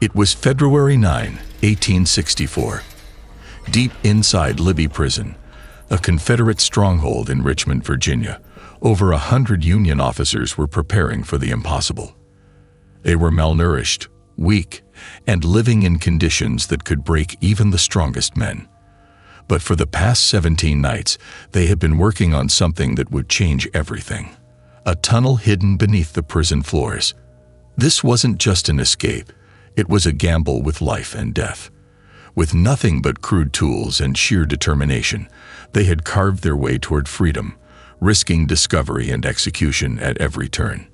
It was February 9, 1864. Deep inside Libby Prison, a Confederate stronghold in Richmond, Virginia, over 100 Union officers were preparing for the impossible. They were malnourished, weak, and living in conditions that could break even the strongest men. But for the past 17 nights, they had been working on something that would change everything. A tunnel hidden beneath the prison floors. This wasn't just an escape. It was a gamble with life and death. With nothing but crude tools and sheer determination, they had carved their way toward freedom, risking discovery and execution at every turn.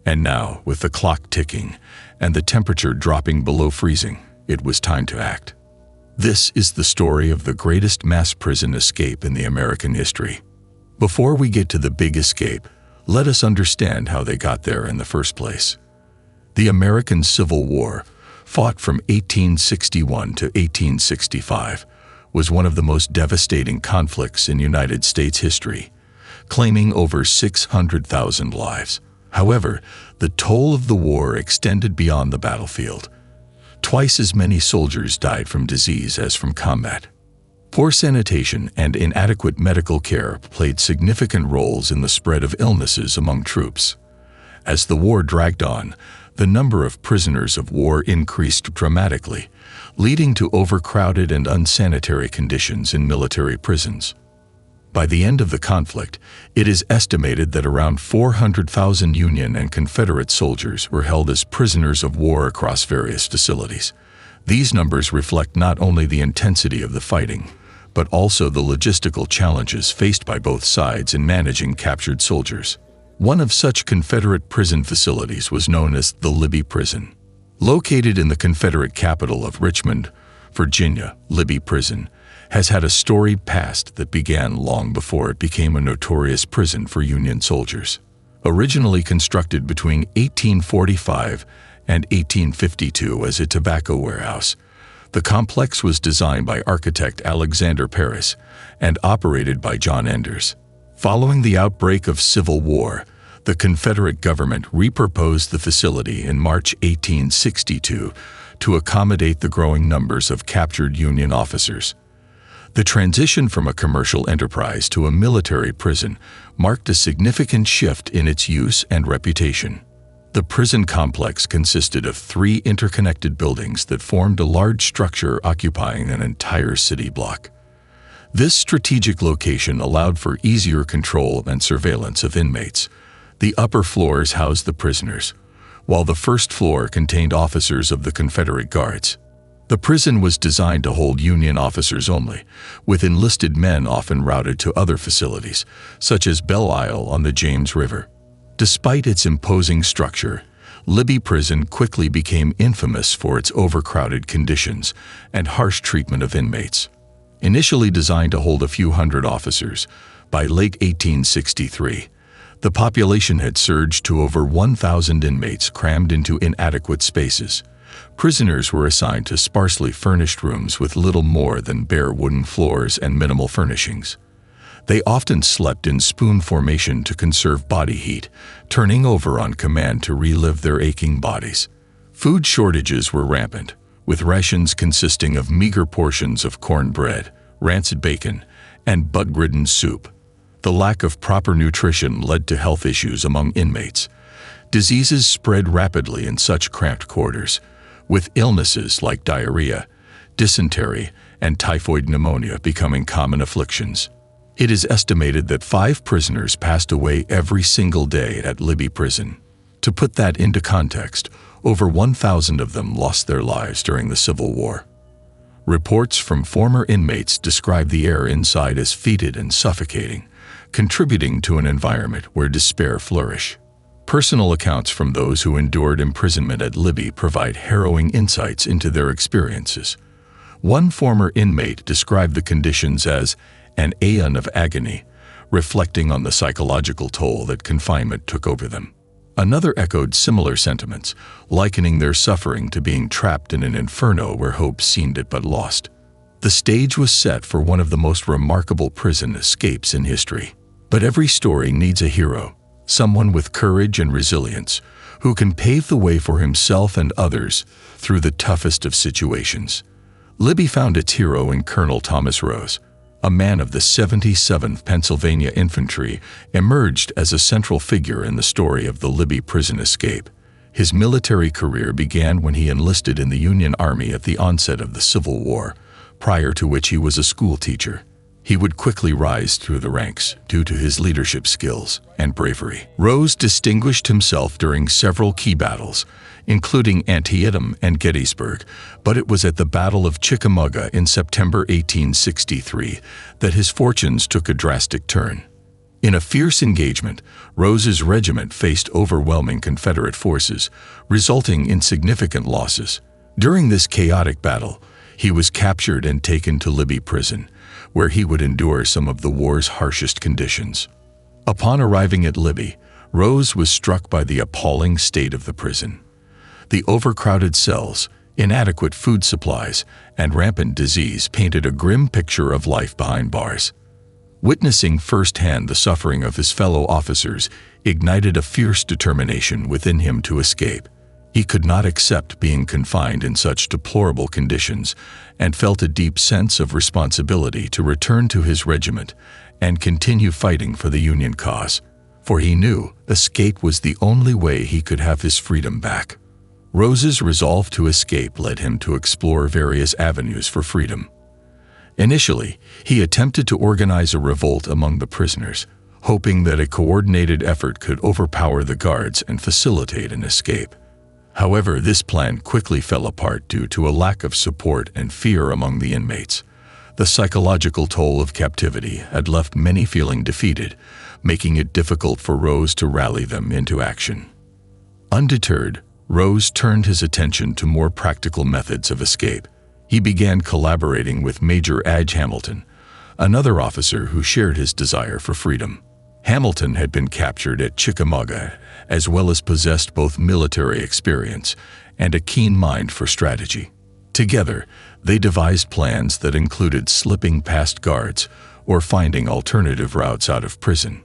And now, with the clock ticking and the temperature dropping below freezing, it was time to act. This is the story of the greatest mass prison escape in the American history. Before we get to the big escape, let us understand how they got there in the first place. The American Civil War, fought from 1861 to 1865, was one of the most devastating conflicts in United States history, claiming over 600,000 lives. However, the toll of the war extended beyond the battlefield. Twice as many soldiers died from disease as from combat. Poor sanitation and inadequate medical care played significant roles in the spread of illnesses among troops. As the war dragged on, the number of prisoners of war increased dramatically, leading to overcrowded and unsanitary conditions in military prisons. By the end of the conflict, it is estimated that around 400,000 Union and Confederate soldiers were held as prisoners of war across various facilities. These numbers reflect not only the intensity of the fighting, but also the logistical challenges faced by both sides in managing captured soldiers. One of such Confederate prison facilities was known as the Libby Prison. Located in the Confederate capital of Richmond, Virginia, Libby Prison has had a storied past that began long before it became a notorious prison for Union soldiers. Originally constructed between 1845 and 1852 as a tobacco warehouse, the complex was designed by architect Alexander Paris and operated by John Enders. Following the outbreak of Civil War, the Confederate government repurposed the facility in March 1862 to accommodate the growing numbers of captured Union officers. The transition from a commercial enterprise to a military prison marked a significant shift in its use and reputation. The prison complex consisted of 3 interconnected buildings that formed a large structure occupying an entire city block. This strategic location allowed for easier control and surveillance of inmates. The upper floors housed the prisoners, while the first floor contained officers of the Confederate Guards. The prison was designed to hold Union officers only, with enlisted men often routed to other facilities, such as Belle Isle on the James River. Despite its imposing structure, Libby Prison quickly became infamous for its overcrowded conditions and harsh treatment of inmates. Initially designed to hold a few hundred officers, by late 1863, the population had surged to over 1,000 inmates crammed into inadequate spaces. Prisoners were assigned to sparsely furnished rooms with little more than bare wooden floors and minimal furnishings. They often slept in spoon formation to conserve body heat, turning over on command to relive their aching bodies. Food shortages were rampant, with rations consisting of meager portions of cornbread, rancid bacon, and bug-ridden soup. The lack of proper nutrition led to health issues among inmates. Diseases spread rapidly in such cramped quarters, with illnesses like diarrhea, dysentery, and typhoid pneumonia becoming common afflictions. It is estimated that 5 prisoners passed away every single day at Libby Prison. To put that into context, over 1,000 of them lost their lives during the Civil War. Reports from former inmates describe the air inside as fetid and suffocating, contributing to an environment where despair flourished. Personal accounts from those who endured imprisonment at Libby provide harrowing insights into their experiences. One former inmate described the conditions as an aeon of agony, reflecting on the psychological toll that confinement took over them. Another echoed similar sentiments, likening their suffering to being trapped in an inferno where hope seemed it but lost. The stage was set for one of the most remarkable prison escapes in history. But every story needs a hero, someone with courage and resilience, who can pave the way for himself and others through the toughest of situations. Libby found its hero in Colonel Thomas Rose, a man of the 77th Pennsylvania Infantry, emerged as a central figure in the story of the Libby prison escape. His military career began when he enlisted in the Union Army at the onset of the Civil War, prior to which he was a school teacher. He would quickly rise through the ranks due to his leadership skills and bravery. Rose distinguished himself during several key battles, including Antietam and Gettysburg, but it was at the Battle of Chickamauga in September 1863 that his fortunes took a drastic turn. In a fierce engagement, Rose's regiment faced overwhelming Confederate forces, resulting in significant losses. During this chaotic battle, he was captured and taken to Libby Prison, where he would endure some of the war's harshest conditions. Upon arriving at Libby, Rose was struck by the appalling state of the prison. The overcrowded cells, inadequate food supplies, and rampant disease painted a grim picture of life behind bars. Witnessing firsthand the suffering of his fellow officers ignited a fierce determination within him to escape. He could not accept being confined in such deplorable conditions and felt a deep sense of responsibility to return to his regiment and continue fighting for the Union cause, for he knew escape was the only way he could have his freedom back. Rose's resolve to escape led him to explore various avenues for freedom. Initially, he attempted to organize a revolt among the prisoners, hoping that a coordinated effort could overpower the guards and facilitate an escape. However, this plan quickly fell apart due to a lack of support and fear among the inmates. The psychological toll of captivity had left many feeling defeated, making it difficult for Rose to rally them into action. Undeterred, Rose turned his attention to more practical methods of escape. He began collaborating with Major Adge Hamilton, another officer who shared his desire for freedom. Hamilton had been captured at Chickamauga, as well as possessed both military experience and a keen mind for strategy. Together, they devised plans that included slipping past guards or finding alternative routes out of prison.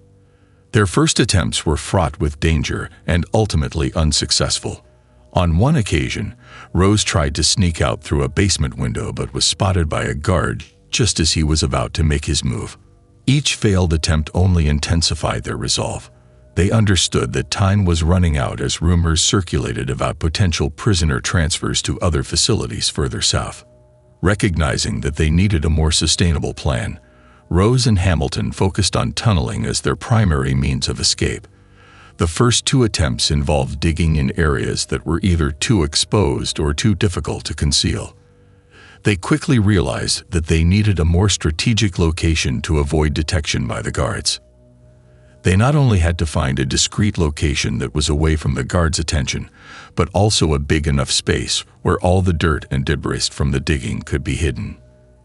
Their first attempts were fraught with danger and ultimately unsuccessful. On one occasion, Rose tried to sneak out through a basement window but was spotted by a guard just as he was about to make his move. Each failed attempt only intensified their resolve. They understood that time was running out as rumors circulated about potential prisoner transfers to other facilities further south. Recognizing that they needed a more sustainable plan, Rose and Hamilton focused on tunneling as their primary means of escape. The first two attempts involved digging in areas that were either too exposed or too difficult to conceal. They quickly realized that they needed a more strategic location to avoid detection by the guards. They not only had to find a discreet location that was away from the guards' attention, but also a big enough space where all the dirt and debris from the digging could be hidden.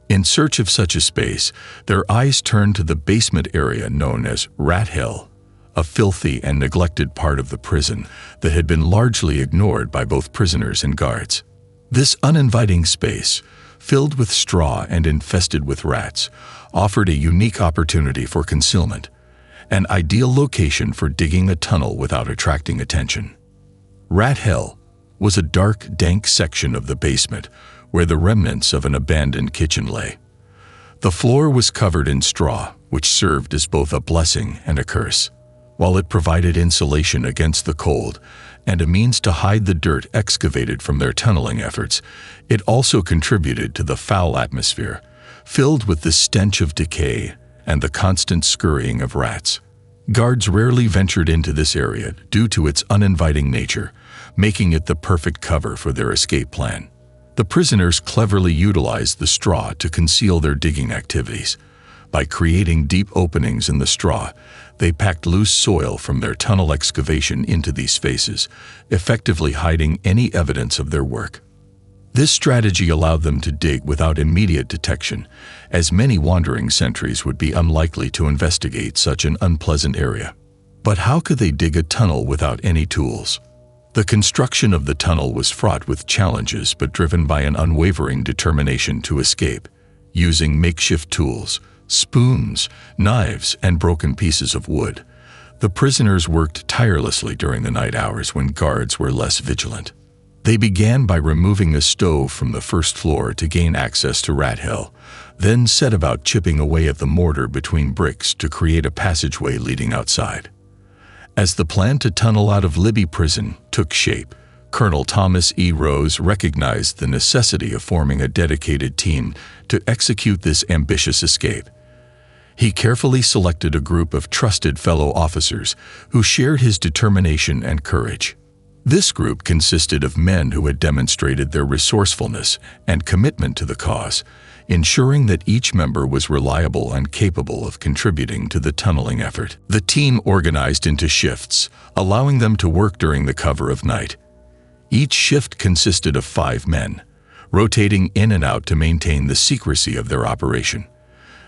In search of such a space, their eyes turned to the basement area known as Rat Hell, a filthy and neglected part of the prison that had been largely ignored by both prisoners and guards. This uninviting space, filled with straw and infested with rats, offered a unique opportunity for concealment, an ideal location for digging a tunnel without attracting attention. Rat Hell was a dark, dank section of the basement where the remnants of an abandoned kitchen lay. The floor was covered in straw, which served as both a blessing and a curse. While it provided insulation against the cold and a means to hide the dirt excavated from their tunneling efforts, it also contributed to the foul atmosphere, filled with the stench of decay and the constant scurrying of rats. Guards rarely ventured into this area due to its uninviting nature, making it the perfect cover for their escape plan. The prisoners cleverly utilized the straw to conceal their digging activities. By creating deep openings in the straw, they packed loose soil from their tunnel excavation into these spaces, effectively hiding any evidence of their work. This strategy allowed them to dig without immediate detection, as many wandering sentries would be unlikely to investigate such an unpleasant area. But how could they dig a tunnel without any tools? The construction of the tunnel was fraught with challenges but driven by an unwavering determination to escape. Using makeshift tools, spoons, knives, and broken pieces of wood, The prisoners worked tirelessly during the night hours when guards were less vigilant. They began by removing a stove from the first floor to gain access to rat hell, then set about chipping away at the mortar between bricks to create a passageway leading outside. As the plan to tunnel out of Libby Prison took shape, Colonel Thomas E. Rose recognized the necessity of forming a dedicated team to execute this ambitious escape. He carefully selected a group of trusted fellow officers who shared his determination and courage. This group consisted of men who had demonstrated their resourcefulness and commitment to the cause, ensuring that each member was reliable and capable of contributing to the tunneling effort. The team organized into shifts, allowing them to work during the cover of night. Each shift consisted of 5 men, rotating in and out to maintain the secrecy of their operation.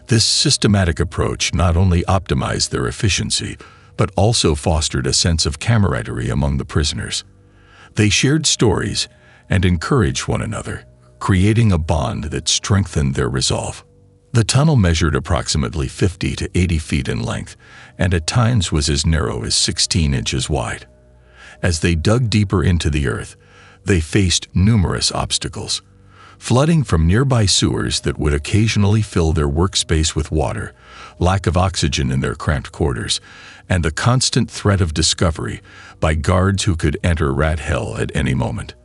This systematic approach not only optimized their efficiency, but also fostered a sense of camaraderie among the prisoners. They shared stories and encouraged one another, creating a bond that strengthened their resolve. The tunnel measured approximately 50 to 80 feet in length, and at times was as narrow as 16 inches wide. As they dug deeper into the earth, they faced numerous obstacles. Flooding from nearby sewers that would occasionally fill their workspace with water, lack of oxygen in their cramped quarters, and the constant threat of discovery by guards who could enter rat hell at any moment.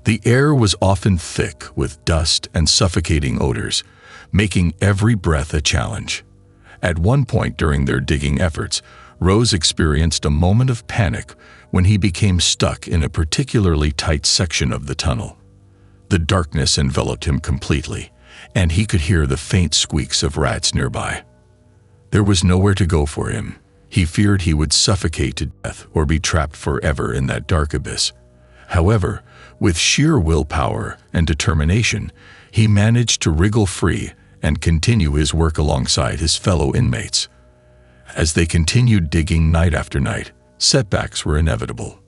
The air was often thick with dust and suffocating odors, making every breath a challenge. At one point during their digging efforts, Rose experienced a moment of panic when he became stuck in a particularly tight section of the tunnel. The darkness enveloped him completely, and he could hear the faint squeaks of rats nearby. There was nowhere to go for him. He feared he would suffocate to death or be trapped forever in that dark abyss. However, with sheer willpower and determination, he managed to wriggle free and continue his work alongside his fellow inmates. As they continued digging night after night, setbacks were inevitable.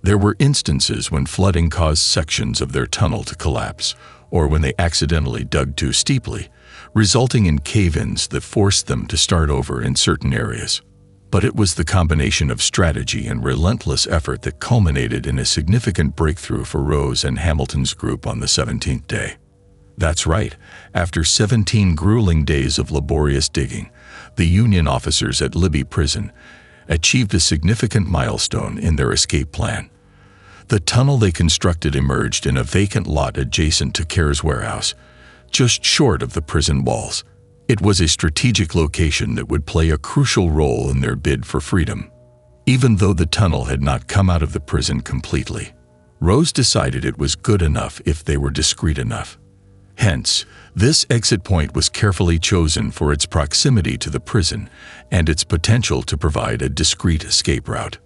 There were instances when flooding caused sections of their tunnel to collapse, or when they accidentally dug too steeply, resulting in cave-ins that forced them to start over in certain areas. But it was the combination of strategy and relentless effort that culminated in a significant breakthrough for Rose and Hamilton's group on the 17th day. That's right, after 17 grueling days of laborious digging, the Union officers at Libby Prison achieved a significant milestone in their escape plan. The tunnel they constructed emerged in a vacant lot adjacent to Care's warehouse, just short of the prison walls. It was a strategic location that would play a crucial role in their bid for freedom. Even though the tunnel had not come out of the prison completely, Rose decided it was good enough if they were discreet enough. Hence, this exit point was carefully chosen for its proximity to the prison and its potential to provide a discreet escape route.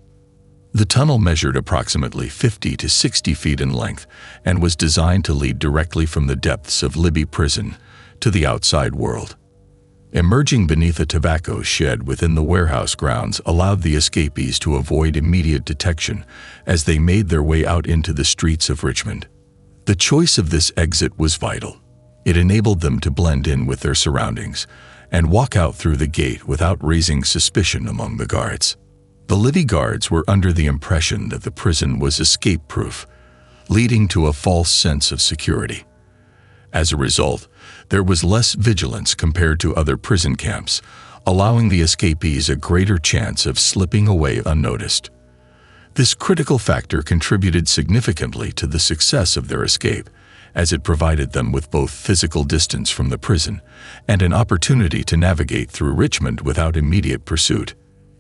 The tunnel measured approximately 50 to 60 feet in length and was designed to lead directly from the depths of Libby Prison to the outside world. Emerging beneath a tobacco shed within the warehouse grounds allowed the escapees to avoid immediate detection as they made their way out into the streets of Richmond. The choice of this exit was vital. It enabled them to blend in with their surroundings and walk out through the gate without raising suspicion among the guards. The Libby guards were under the impression that the prison was escape-proof, leading to a false sense of security. As a result, there was less vigilance compared to other prison camps, allowing the escapees a greater chance of slipping away unnoticed. This critical factor contributed significantly to the success of their escape, as it provided them with both physical distance from the prison and an opportunity to navigate through Richmond without immediate pursuit.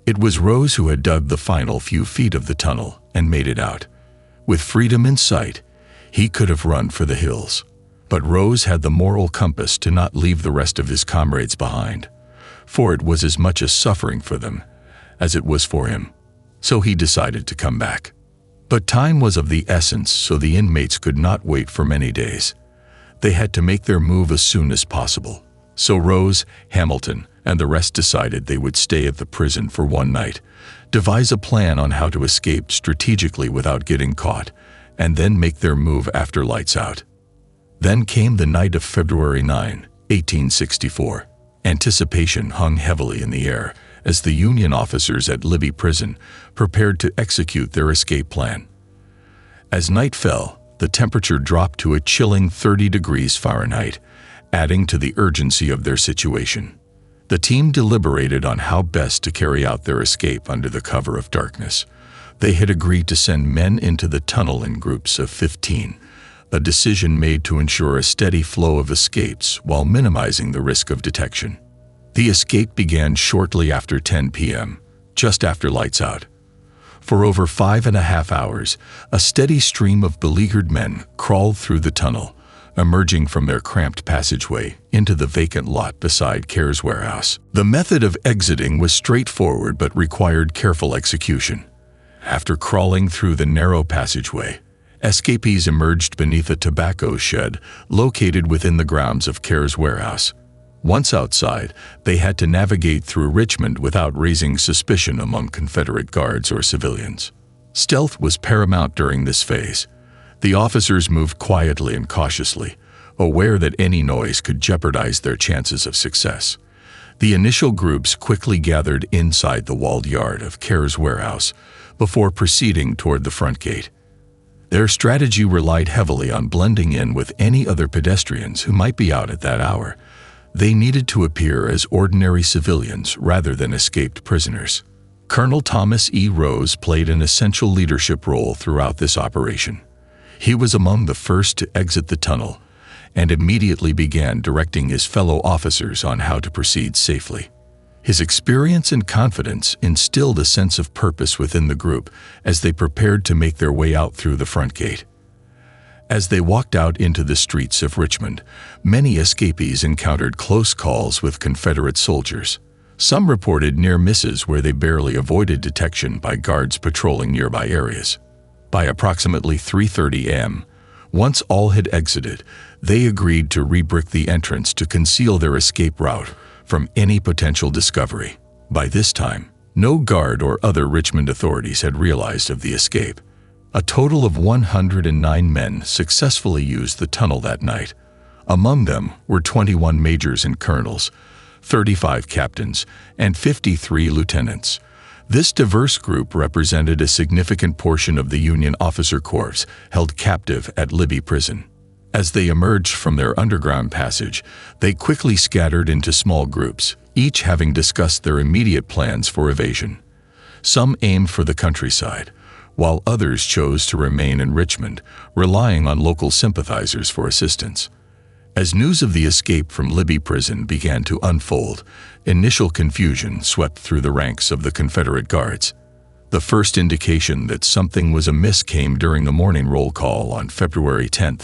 It was Rose who had dug the final few feet of the tunnel and made it out. With freedom in sight, he could have run for the hills. But Rose had the moral compass to not leave the rest of his comrades behind, for it was as much a suffering for them as it was for him. So he decided to come back. But time was of the essence, so the inmates could not wait for many days. They had to make their move as soon as possible. So Rose, Hamilton, and the rest decided they would stay at the prison for one night, devise a plan on how to escape strategically without getting caught, and then make their move after lights out. Then came the night of February 9, 1864. Anticipation hung heavily in the air as the Union officers at Libby Prison prepared to execute their escape plan. As night fell, the temperature dropped to a chilling 30 degrees Fahrenheit, adding to the urgency of their situation. The team deliberated on how best to carry out their escape under the cover of darkness. They had agreed to send men into the tunnel in groups of 15, a decision made to ensure a steady flow of escapes while minimizing the risk of detection. The escape began shortly after 10 p.m., just after lights out. For over 5.5 hours, a steady stream of beleaguered men crawled through the tunnel, emerging from their cramped passageway into the vacant lot beside Care's warehouse. The method of exiting was straightforward but required careful execution. After crawling through the narrow passageway, escapees emerged beneath a tobacco shed located within the grounds of Care's warehouse. Once outside, they had to navigate through Richmond without raising suspicion among Confederate guards or civilians. Stealth was paramount during this phase. The officers moved quietly and cautiously, aware that any noise could jeopardize their chances of success. The initial groups quickly gathered inside the walled yard of Care's warehouse before proceeding toward the front gate. Their strategy relied heavily on blending in with any other pedestrians who might be out at that hour. They needed to appear as ordinary civilians rather than escaped prisoners. Colonel Thomas E. Rose played an essential leadership role throughout this operation. He was among the first to exit the tunnel and immediately began directing his fellow officers on how to proceed safely. His experience and confidence instilled a sense of purpose within the group as they prepared to make their way out through the front gate. As they walked out into the streets of Richmond, many escapees encountered close calls with Confederate soldiers. Some reported near misses where they barely avoided detection by guards patrolling nearby areas. By approximately 3:30 a.m., once all had exited, they agreed to rebrick the entrance to conceal their escape route from any potential discovery. By this time, no guard or other Richmond authorities had realized of the escape. A total of 109 men successfully used the tunnel that night. Among them were 21 majors and colonels, 35 captains, and 53 lieutenants. This diverse group represented a significant portion of the Union officer corps held captive at Libby Prison. As they emerged from their underground passage, they quickly scattered into small groups, each having discussed their immediate plans for evasion. Some aimed for the countryside, while others chose to remain in Richmond, relying on local sympathizers for assistance. As news of the escape from Libby Prison began to unfold, initial confusion swept through the ranks of the Confederate guards. The first indication that something was amiss came during the morning roll call on February 10,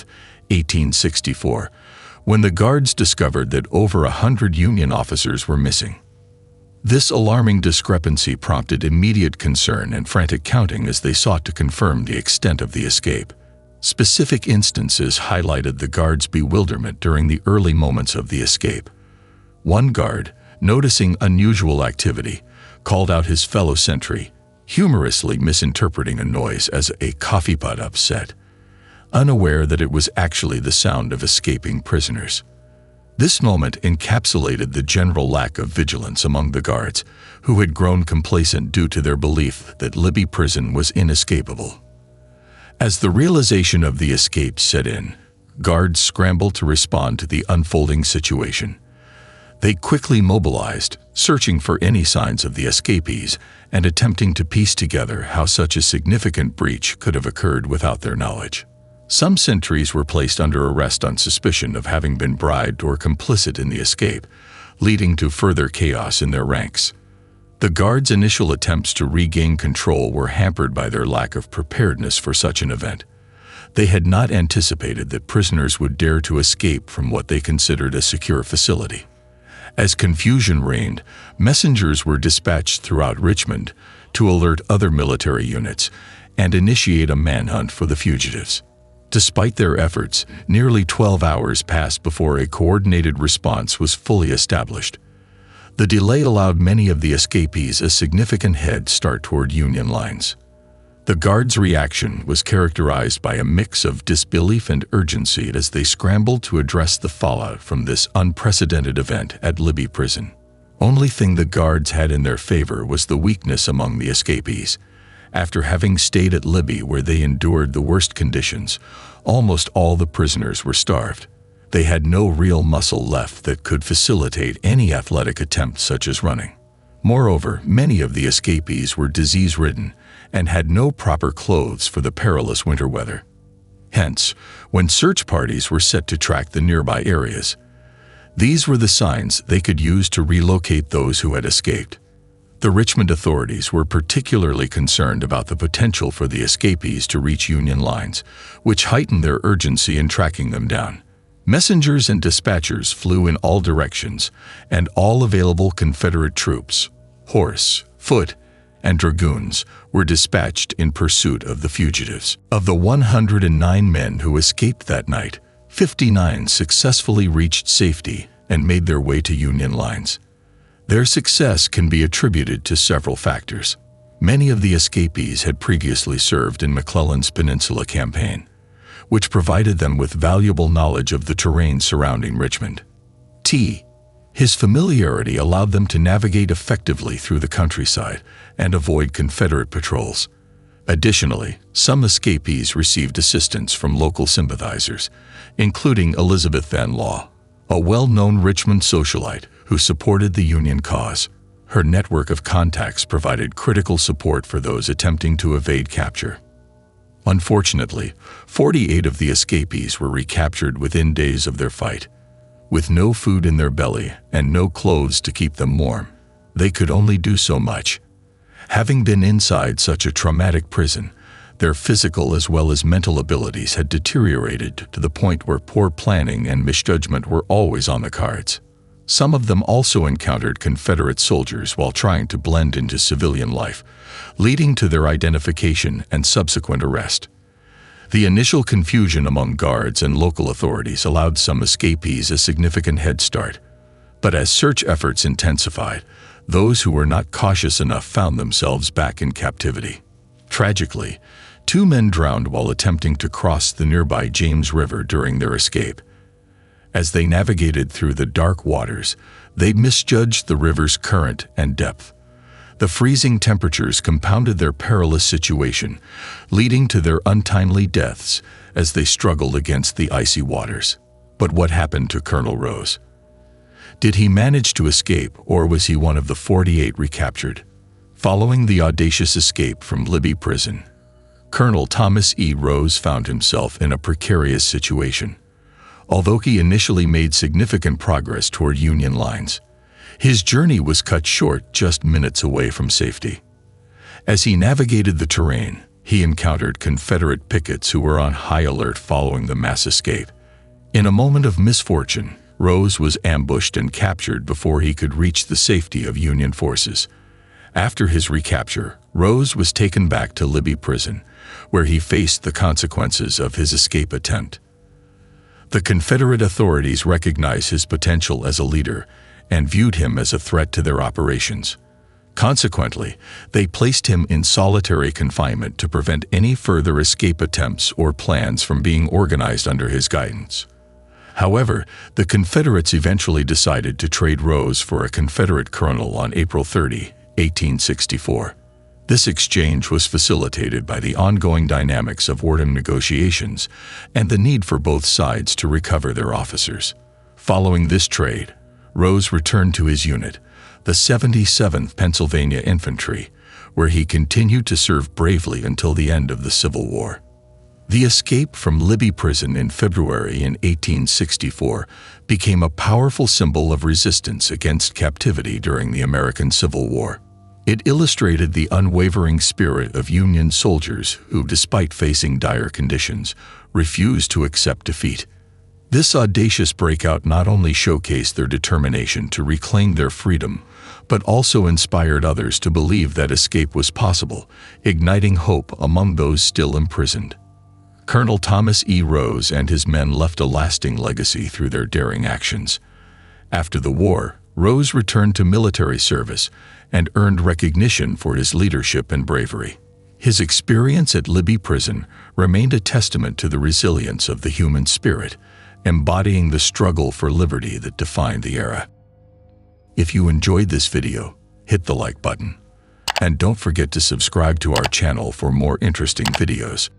1864, when the guards discovered that over 100 Union officers were missing. This alarming discrepancy prompted immediate concern and frantic counting as they sought to confirm the extent of the escape. Specific instances highlighted the guards' bewilderment during the early moments of the escape. One guard, noticing unusual activity, called out his fellow sentry, humorously misinterpreting a noise as a coffee pot upset, unaware that it was actually the sound of escaping prisoners. This moment encapsulated the general lack of vigilance among the guards, who had grown complacent due to their belief that Libby Prison was inescapable. As the realization of the escape set in, guards scrambled to respond to the unfolding situation. They quickly mobilized, searching for any signs of the escapees and attempting to piece together how such a significant breach could have occurred without their knowledge. Some sentries were placed under arrest on suspicion of having been bribed or complicit in the escape, leading to further chaos in their ranks. The guards' initial attempts to regain control were hampered by their lack of preparedness for such an event. They had not anticipated that prisoners would dare to escape from what they considered a secure facility. As confusion reigned, messengers were dispatched throughout Richmond to alert other military units and initiate a manhunt for the fugitives. Despite their efforts, nearly 12 hours passed before a coordinated response was fully established. The delay allowed many of the escapees a significant head start toward Union lines. The guards' reaction was characterized by a mix of disbelief and urgency as they scrambled to address the fallout from this unprecedented event at Libby Prison. Only thing the guards had in their favor was the weakness among the escapees. After having stayed at Libby, where they endured the worst conditions, almost all the prisoners were starved. They had no real muscle left that could facilitate any athletic attempt such as running. Moreover, many of the escapees were disease-ridden and had no proper clothes for the perilous winter weather. Hence, when search parties were set to track the nearby areas, these were the signs they could use to relocate those who had escaped. The Richmond authorities were particularly concerned about the potential for the escapees to reach Union lines, which heightened their urgency in tracking them down. Messengers and dispatchers flew in all directions, and all available Confederate troops, horse, foot, and dragoons, were dispatched in pursuit of the fugitives. Of the 109 men who escaped that night, 59 successfully reached safety and made their way to Union lines. Their success can be attributed to several factors. Many of the escapees had previously served in McClellan's Peninsula Campaign, which provided them with valuable knowledge of the terrain surrounding Richmond. His familiarity allowed them to navigate effectively through the countryside and avoid Confederate patrols. Additionally, some escapees received assistance from local sympathizers, including Elizabeth Van Law, a well-known Richmond socialite who supported the Union cause. Her network of contacts provided critical support for those attempting to evade capture. Unfortunately, 48 of the escapees were recaptured within days of their fight. With no food in their belly and no clothes to keep them warm, they could only do so much. Having been inside such a traumatic prison, their physical as well as mental abilities had deteriorated to the point where poor planning and misjudgment were always on the cards. Some of them also encountered Confederate soldiers while trying to blend into civilian life, leading to their identification and subsequent arrest. The initial confusion among guards and local authorities allowed some escapees a significant head start, but as search efforts intensified, those who were not cautious enough found themselves back in captivity. Tragically, 2 men drowned while attempting to cross the nearby James River during their escape. As they navigated through the dark waters, they misjudged the river's current and depth. The freezing temperatures compounded their perilous situation, leading to their untimely deaths as they struggled against the icy waters. But what happened to Colonel Rose? Did he manage to escape, or was he one of the 48 recaptured? Following the audacious escape from Libby Prison, Colonel Thomas E. Rose found himself in a precarious situation. Although he initially made significant progress toward Union lines, his journey was cut short just minutes away from safety. As he navigated the terrain, he encountered Confederate pickets who were on high alert following the mass escape. In a moment of misfortune, Rose was ambushed and captured before he could reach the safety of Union forces. After his recapture, Rose was taken back to Libby Prison, where he faced the consequences of his escape attempt. The Confederate authorities recognized his potential as a leader and viewed him as a threat to their operations. Consequently, they placed him in solitary confinement to prevent any further escape attempts or plans from being organized under his guidance. However, the Confederates eventually decided to trade Rose for a Confederate colonel on April 30, 1864. This exchange was facilitated by the ongoing dynamics of wartime negotiations and the need for both sides to recover their officers. Following this trade, Rose returned to his unit, the 77th Pennsylvania Infantry, where he continued to serve bravely until the end of the Civil War. The escape from Libby Prison in February in 1864 became a powerful symbol of resistance against captivity during the American Civil War. It illustrated the unwavering spirit of Union soldiers who, despite facing dire conditions, refused to accept defeat. This audacious breakout not only showcased their determination to reclaim their freedom, but also inspired others to believe that escape was possible, igniting hope among those still imprisoned. Colonel Thomas E. Rose and his men left a lasting legacy through their daring actions. After the war, Rose returned to military service and earned recognition for his leadership and bravery. His experience at Libby Prison remained a testament to the resilience of the human spirit, embodying the struggle for liberty that defined the era. If you enjoyed this video, hit the like button. And don't forget to subscribe to our channel for more interesting videos.